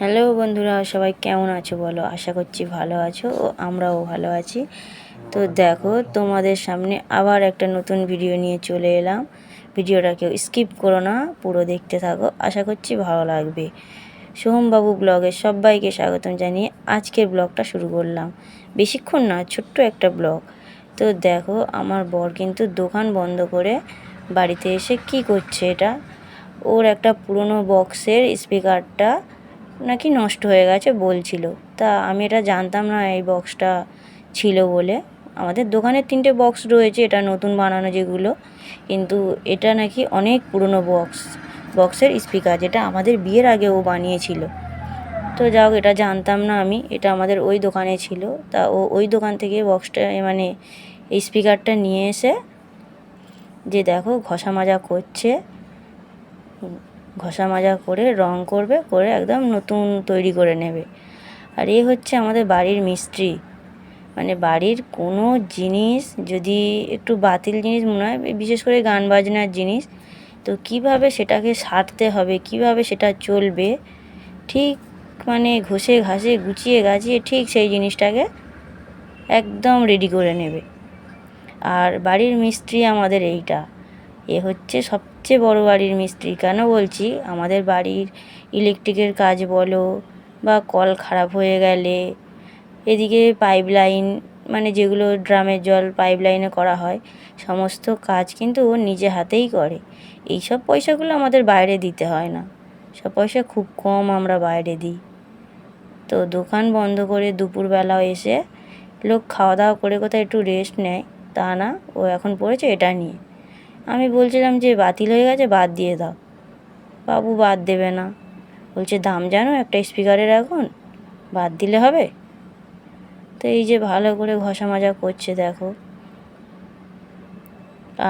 Hello বন্ধুরা, সবাই কেমন আছো বলো? আশা করছি ভালো আছো ও আমরাও ভালো আছি। তো দেখো, তোমাদের সামনে আবার একটা নতুন ভিডিও নিয়ে চলে এলাম। ভিডিওটা কেউ স্কিপ করো না, পুরো দেখতে থাকো, আশা করছি ভালো লাগবে। সোহমবাবু ব্লগে সবাইকে স্বাগতম জানিয়ে আজকের ব্লগটা শুরু করলাম। বেশিক্ষণ না, ছোট্ট একটা ব্লগ। তো দেখো, আমার বর কিন্তু দোকান বন্ধ করে বাড়িতে এসে কি করছে, এটা ওর একটা পুরনো বক্সের স্পিকারটা নাকি নষ্ট হয়ে গেছে বলছিল। তা আমি এটা জানতাম না এই বক্সটা ছিল বলে। আমাদের দোকানে 3টে বক্স রয়েছে, এটা নতুন বানানো যেগুলো, কিন্তু এটা নাকি অনেক পুরনো বক্সের স্পিকার, যেটা আমাদের বিয়ের আগে ও বানিয়েছিল। তো যাও, এটা জানতাম না আমি, এটা আমাদের ওই দোকানে ছিল। তা ও ওই দোকান থেকে বক্সটা মানে এই স্পিকারটা নিয়ে এসে যে দেখো ঘষা মাজা করছে, ঘষা মাজা করে রং করবে, করে একদম নতুন তৈরি করে নেবে। আর এ হচ্ছে আমাদের বাড়ির মিস্ত্রি। মানে বাড়ির কোনো জিনিস যদি একটু বাতিল জিনিস মনে হয়, বিশেষ করে গান বাজনার জিনিস, তো কিভাবে সেটাকে সারতে হবে, কিভাবে সেটা চলবে, ঠিক মানে ঘষে ঘাষে গুছিয়ে গাছিয়ে ঠিক সেই জিনিসটাকে একদম রেডি করে নেবে। আর বাড়ির মিস্ত্রি আমাদের এইটা, এ হচ্ছে সবচেয়ে বড় বাড়ির মিস্ত্রি। কেন বলছি, আমাদের বাড়ির ইলেকট্রিকের কাজ বলো বা কল খারাপ হয়ে গেলে, এদিকে পাইপ লাইন, মানে যেগুলো ড্রামের জল পাইপ লাইনে করা হয়, সমস্ত কাজ কিন্তু ও নিজে হাতেই করে। এই সব পয়সাগুলো আমাদের বাইরে দিতে হয় না, সব পয়সা খুব কম আমরা বাইরে দিই। তো দোকান বন্ধ করে দুপুরবেলাও এসে লোক খাওয়া দাওয়া করে কোথাও একটু রেস্ট নেয়, তা না, ও এখন পড়েছে এটা নিয়ে। আমি বলছিলাম যে বাতিল হয়ে গেছে, বাদ দিয়ে দাও। বাবু বাদ দেবে না, বলছে দাম জানো একটা স্পিকারের এখন, বাদ দিলে হবে? তো এই যে ভালো করে ঘষা মাজা করছে দেখো।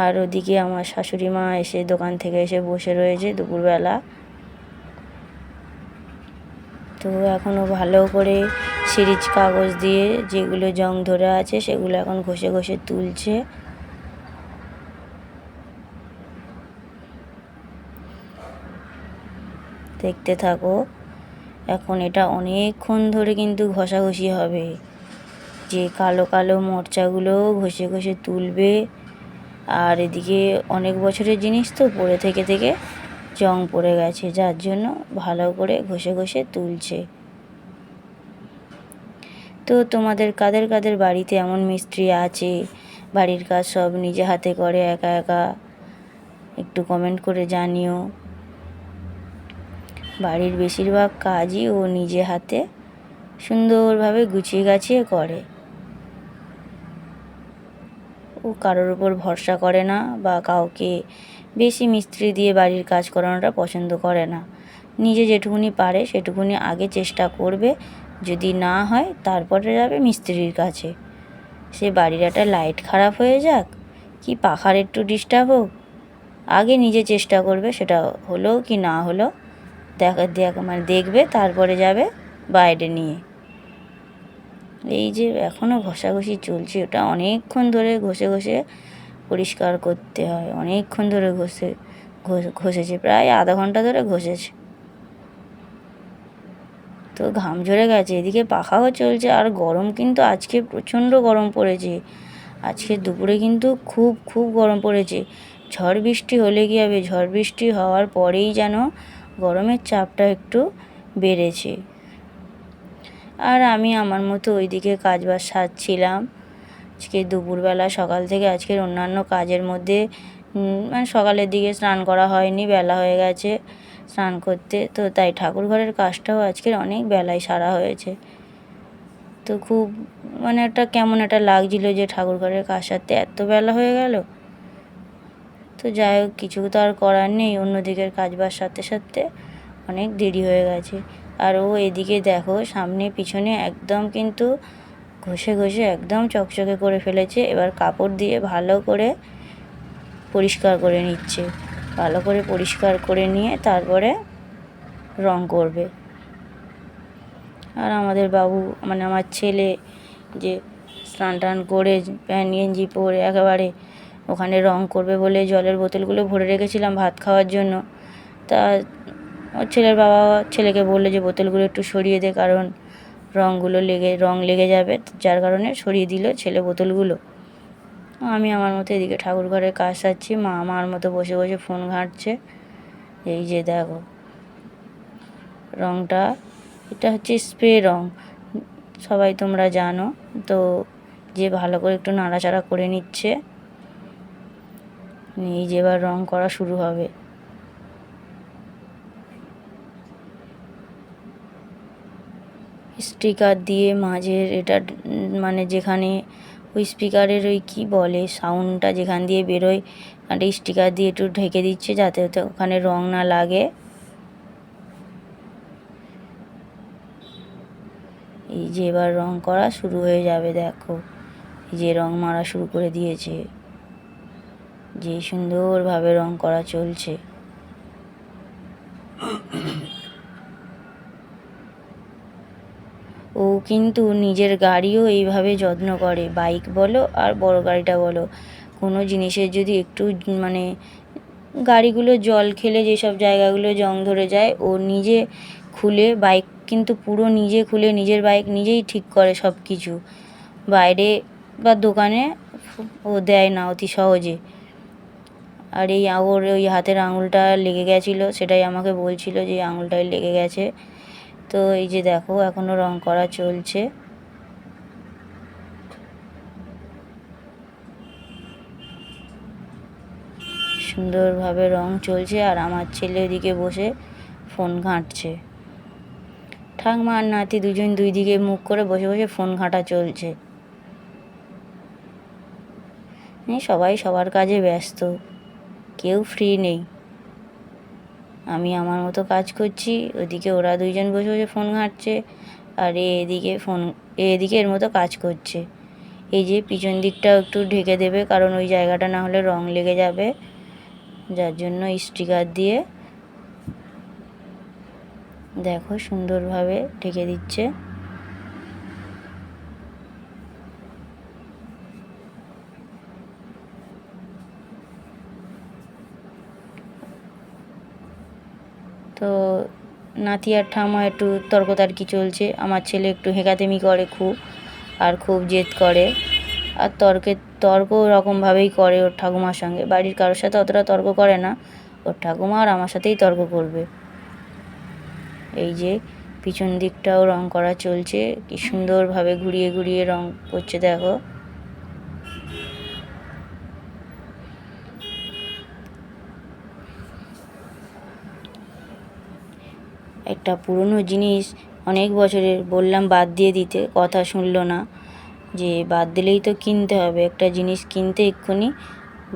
আর ওদিকে আমার শাশুড়ি মা এসে দোকান থেকে এসে বসে রয়েছে দুপুরবেলা। তো এখনও ভালো করে সিরিজ কাগজ দিয়ে যেগুলো জং ধরে আছে সেগুলো এখন ঘষে ঘষে তুলছে। দেখতে থাকো, এখন এটা অনেকক্ষণ ধরে কিন্তু ঘষাঘষি হবে, যে কালো কালো মোর্চাগুলো ঘষে ঘষে তুলবে। আর এদিকে অনেক বছরের জিনিস তো পড়ে থেকে থেকে জং পড়ে গেছে, যার জন্য ভালো করে ঘষে ঘষে তুলছে। তো তোমাদের কাদের কাদের বাড়িতে এমন মিস্ত্রি আছে, বাড়ির কাজ সব নিজে হাতে করে একা একা, একটু কমেন্ট করে জানিও। বাড়ির বেশিরভাগ কাজই ও নিজে হাতে সুন্দরভাবে গুছিয়ে গাছিয়ে করে। ও কারোর উপর ভরসা করে না বা কাউকে বেশি মিস্ত্রি দিয়ে বাড়ির কাজ করানোটা পছন্দ করে না। নিজে যেটুকুনি পারে সেটুকুনি আগে চেষ্টা করবে, যদি না হয় তারপরে যাবে মিস্ত্রির কাছে। সে বাড়ির একটা লাইট খারাপ হয়ে যাক কি পাখার একটু ডিস্টার্ব হোক, আগে নিজে চেষ্টা করবে, সেটা হলো কি না হলো মানে দেখবে, তারপরে যাবে বাইরে নিয়ে। এই যে এখনও ঘষাঘষি চলছে, ওটা অনেকক্ষণ ধরে ঘষে ঘষে পরিষ্কার করতে হয়, অনেকক্ষণ ধরে ঘষেছে, প্রায় আধা ঘন্টা ধরে ঘষেছে। তো ঘাম ঝরে গেছে, এদিকে পাখাও চলছে। আর গরম কিন্তু আজকে প্রচণ্ড গরম পড়েছে, আজকে দুপুরে কিন্তু খুব খুব গরম পড়েছে। ঝড় বৃষ্টি হলে কী হবে, ঝড় বৃষ্টি হওয়ার পরেই যেন গরমের চাপটা একটু বেড়েছে। আর আমি আমার মতো ওইদিকে কাজবাজ সারছিলাম। আজকে দুপুরবেলা সকাল থেকে আজকের অন্যান্য কাজের মধ্যে মানে সকালের দিকে স্নান করা হয়নি, বেলা হয়ে গেছে স্নান করতে, তো তাই ঠাকুর ঘরের কাজটাও আজকের অনেক বেলায় সারা হয়েছে। তো খুব মানে একটা কেমন একটা লাগছিলো যে ঠাকুর ঘরের কাজ সারতে এত বেলা হয়ে গেল। তো যাই হোক, কিছু তো আর করার নেই, অন্যদিকের কাজবাজ সারতে সারতে অনেক দেরি হয়ে গেছে। আর ও এদিকে দেখো সামনে পিছনে একদম কিন্তু ঘষে ঘষে একদম চকচকে করে ফেলেছে। এবার কাপড় দিয়ে ভালো করে পরিষ্কার করে নিচ্ছে, ভালো করে পরিষ্কার করে নিয়ে তারপরে রং করবে। আর আমাদের বাবু মানে আমার ছেলে যে স্নান টান করে প্যান্ট গেঞ্জি পরে একেবারে ওখানে রং করবে বলে জলের বোতলগুলো ভরে রেখেছিলাম ভাত খাওয়ার জন্য। তা ওর ছেলের বাবা ছেলেকে বললো যে বোতলগুলো একটু সরিয়ে দে, কারণ রং লেগে যাবে, যার কারণে সরিয়ে দিল ছেলে বোতলগুলো। আমি আমার মতো এদিকে ঠাকুর ঘরের কাজ সারছি, মা আমার মতো বসে বসে ফোন ঘাঁটছে। এই যে দেখো রংটা, এটা হচ্ছে স্প্রে রং, সবাই তোমরা জানো তো। যে ভালো করে একটু নাড়াচাড়া করে নিচ্ছে। এই যে এবার রং করা শুরু হবে। স্টিকার দিয়ে মাঝের এটা মানে যেখানে ওই স্পিকারের ওই কী বলে সাউন্ডটা যেখান দিয়ে বেরোয়, একটা স্টিকার দিয়ে একটু ঢেকে দিচ্ছে যাতে ওখানে রং না লাগে। এই যে এবার রং করা শুরু হয়ে যাবে, দেখো এই যে রং মারা শুরু করে দিয়েছে, যে সুন্দরভাবে রং করা চলছে। ও কিন্তু নিজের গাড়িও এইভাবে যত্ন করে, বাইক বলো আর বড় গাড়িটা বলো। কোনো জিনিসের যদি একটু মানে গাড়িগুলো জল খেলে যেসব জায়গাগুলো জং ধরে যায়, ও নিজে খুলে বাইক কিন্তু পুরো নিজে খুলে নিজের বাইক নিজেই ঠিক করে সব কিছু। বাইরে বা দোকানে ও দেয় না অতি সহজে। আর এই ওর ওই হাতের আঙুলটা লেগে গেছিলো, সেটাই আমাকে বলছিল যে আঙুলটায় লেগে গেছে। তো এই যে দেখো এখনও রং করা চলছে। সুন্দরভাবে রং চলছে আর আমার ছেলে ওদিকে বসে ফোন ঘাঁটছে। ঠাকমা আর নাতি দুজন দুই দিকে মুখ করে বসে বসে ফোন ঘাঁটা চলছে। সবাই সবার কাজে ব্যস্ত, কেউ ফ্রি নেই। আমি আমার মতো কাজ করছি, ওদিকে ওরা দুইজন বসে বসে ফোন ঘাঁটছে, আর এদিকে এর মতো কাজ করছে। এই যে পিছন দিকটাও একটু ঢেকে দেবে, কারণ ওই জায়গাটা না হলে রং লেগে যাবে, যার জন্য স্টিকার দিয়ে দেখো সুন্দরভাবে ঢেকে দিচ্ছে। তো নাতি আর ঠাম্মা একটু তর্কতার্কি চলছে। আমার ছেলে একটু হেঁকাতেমি করে খুব, আর খুব জেদ করে, আর তর্ক রকমভাবেই করে ওর ঠাকুমার সঙ্গে। বাড়ির কারোর সাথে অতটা তর্ক করে না, ওর ঠাকুমা আর আমার সাথেই তর্ক করবে। এই যে পিছন দিকটাও রং করা চলছে, কি সুন্দরভাবে ঘুরিয়ে ঘুরিয়ে রং করছে দেখো। একটা পুরনো জিনিস অনেক বছরের বললাম বাদ দিয়ে দিতে, কথা শুনলো না, যে বাদ দিলেই তো কিনতে হবে, একটা জিনিস কিনতে এক্ষুনি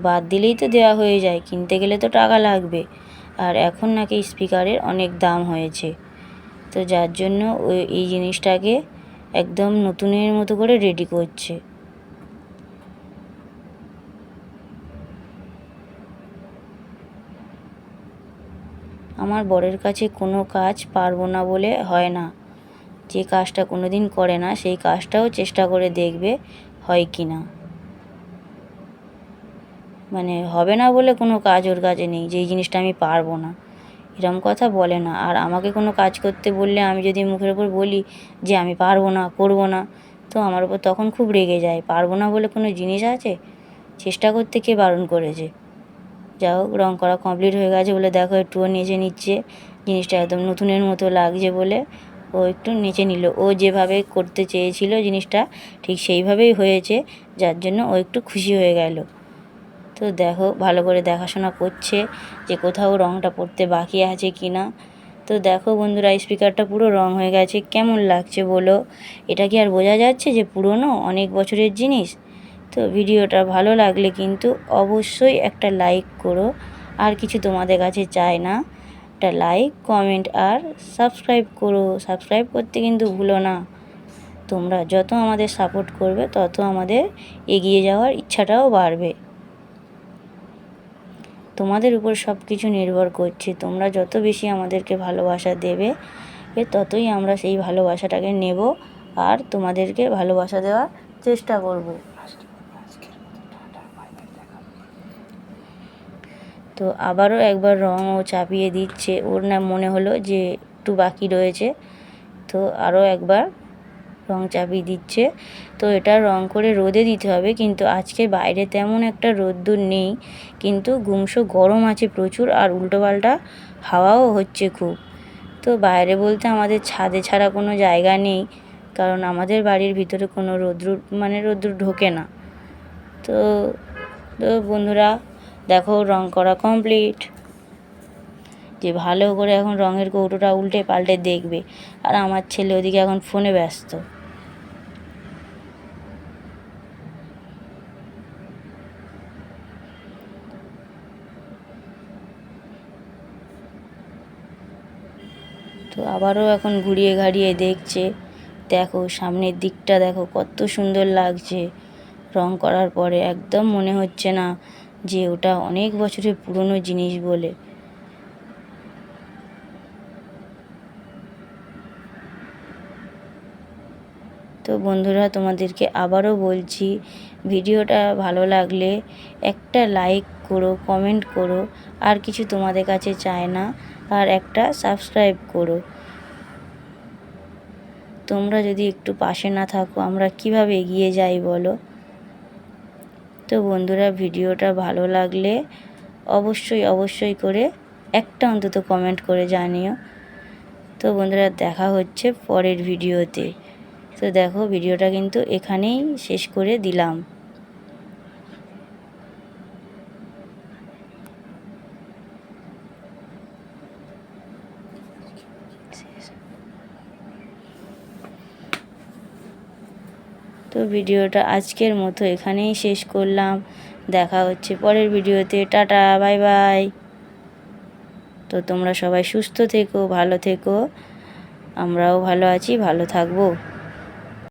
বাদ দিলেই তো দেওয়া হয়ে যায়, কিনতে গেলে তো টাকা লাগবে। আর এখন নাকি স্পিকারের অনেক দাম হয়েছে, তো যার জন্য এই জিনিসটাকে একদম নতুনের মতো করে রেডি করছে। আমার বরের কাছে কোনো কাজ পারবো না বলে হয় না, যে কাজটা কোনো দিন করে না সেই কাজটাও চেষ্টা করে দেখবে হয় কি না। মানে হবে না বলে কোনো কাজ ওর কাছে নেই, যে এই জিনিসটা আমি পারবো না, এরম কথা বলে না। আর আমাকে কোনো কাজ করতে বললে আমি যদি মুখের ওপর বলি যে আমি পারবো না, করবো না, তো আমার ওপর তখন খুব রেগে যায়। পারবো না বলে কোনো জিনিস আছে? চেষ্টা করতে কে বারণ করেছে? যা হোক রং করা কমপ্লিট হয়ে গেছে বলে দেখো একটুও নেচে নিচ্ছে, জিনিসটা একদম নতুনের মতো লাগছে বলে ও একটু নেচে নিল। ও যেভাবে করতে চেয়েছিল জিনিসটা ঠিক সেইভাবেই হয়েছে, যার জন্য ও একটু খুশি হয়ে গেল। তো দেখো ভালো করে দেখাশোনা করছে যে কোথাও রংটা পড়তে বাকি আছে কি না। তো দেখো বন্ধুরা, স্পিকারটা পুরো রং হয়ে গেছে, কেমন লাগছে বলো? এটা কি আর বোঝা যাচ্ছে যে পুরনো অনেক বছরের জিনিস? তো ভিডিওটা ভালো লাগলে কিন্তু অবশ্যই একটা লাইক করো, আর কিছু তোমাদের কাছে চাই না, একটা লাইক কমেন্ট আর সাবস্ক্রাইব করো। সাবস্ক্রাইব করতে কিন্তু ভুলো না। তোমরা যত আমাদের সাপোর্ট করবে তত আমাদের এগিয়ে যাওয়ার ইচ্ছাটাও বাড়বে। তোমাদের উপর সব কিছু নির্ভর করছে, তোমরা যত বেশি আমাদেরকে ভালোবাসা দেবে ততই আমরা সেই ভালোবাসাটাকে নেব আর তোমাদেরকে ভালোবাসা দেওয়ার চেষ্টা করব। তো আবারও একবার রঙও চাপিয়ে দিচ্ছে, ওর না মনে হলো যে একটু বাকি রয়েছে, তো আরও একবার রং চাপিয়ে দিচ্ছে। তো এটা রং করে রোদে দিতে হবে, কিন্তু আজকে বাইরে তেমন একটা রোদ্দুর নেই, কিন্তু গুমসো গরম আছে প্রচুর, আর উল্টোপাল্টা হাওয়াও হচ্ছে খুব। তো বাইরে বলতে আমাদের ছাদে ছাড়া কোনো জায়গা নেই, কারণ আমাদের বাড়ির ভিতরে কোনো রোদ্দুর ঢোকে না। তো তো বন্ধুরা দেখো রং করা কমপ্লিট। যে ভালো করে এখন রঙের কৌটোটা উল্টে পাল্টে দেখবে, আর আমার ছেলে ওদিকে এখন ফোনে ব্যস্ত। তো আবারও এখন ঘুরিয়ে ঘাড়িয়ে দেখছে। দেখো সামনের দিকটা দেখো কত সুন্দর লাগছে রং করার পরে, একদম মনে হচ্ছে না যে ওটা অনেক বছরের পুরনো জিনিস বলে। তো বন্ধুরা তোমাদেরকে আবারও বলছি, ভিডিওটা ভালো লাগলে একটা লাইক করো, কমেন্ট করো, আর কিছু তোমাদের কাছে চাই না, আর একটা সাবস্ক্রাইব করো। তোমরা যদি একটু পাশে না থাকো আমরা কিভাবে এগিয়ে যাই বলো। তো বন্ধুরা ভিডিওটা ভালো লাগলে অবশ্যই করে একটা অন্তত কমেন্ট করে জানিও। তো বন্ধুরা দেখা হচ্ছে পরের ভিডিওতে। তো দেখো ভিডিওটা কিন্তু এখানেই শেষ করে দিলাম। তো ভিডিওটা আজকের মতো এখানেই শেষ করলাম। দেখা হচ্ছে পরের ভিডিওতে। Tata, bye bye. তো তোমরা সবাই সুস্থ থেকো, ভালো থেকো, আমরাও ভালো আছি, ভালো থাকবো।